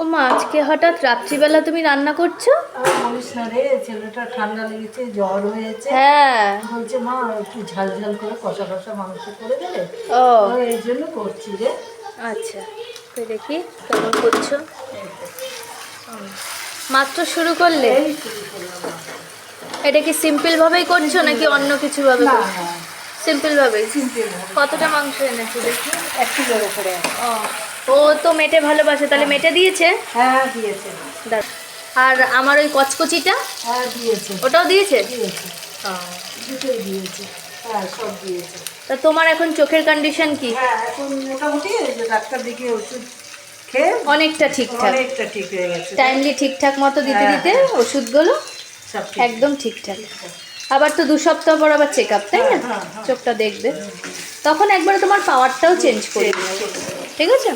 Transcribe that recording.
ও মা, আজকে হঠাৎ রাত্রিবেলা তুমি রান্না করছো? বলিস না রে, ছেলেটা ঠান্ডা লেগেছে, জ্বর হয়েছে। হ্যাঁ। বলছে মা একটু ঝাল ঝাল করে কষা কষা মাংস করে দেবে। ও এই জন্য করছি রে। আচ্ছা, তো দেখি কেমন করছো। মাত্র শুরু করলে? এই শুরু করলাম। এটা কি সিম্পল ভাবেই করছো নাকি অন্য কিছু ভাবে? না করছো? না, সিম্পল ভাবেই। সিম্পল। কতটা মাংস এনেছো দেখি? 1 কিলোর উপরে। ও, ও তো মেটে ভালোবাসে, তাহলে মেটে দিয়েছে। হ্যাঁ দিয়েছে। দাও। আর আমার ওই কচকচিটা, হ্যাঁ দিয়েছে। ওটাও দিয়েছে? দিয়েছে, দুটোই দিয়েছে। হ্যাঁ সব দিয়েছে। তা তোমার এখন চোখের কন্ডিশন কি? হ্যাঁ এখন মোটামুটি এই যে ডাক্তার দেখে ওষুধ খেয়ে অনেকটা ঠিকঠাক? অনেকটা ঠিক হয়ে গেছে। টাইমলি ঠিকঠাক মতো দিতে হ্যাঁ, দিতে হ্যাঁ। ওষুধগুলো সব ঠিক। একদম ঠিকঠাক। আবার তো 2 সপ্তাহ পর আবার চেক আপ, তাই না? হ্যাঁ, হ্যাঁ। চোখটা দেখবে, তখন একবারে তোমার পাওয়ারটাও চেঞ্জ করে দিবে। ঠিক আছে?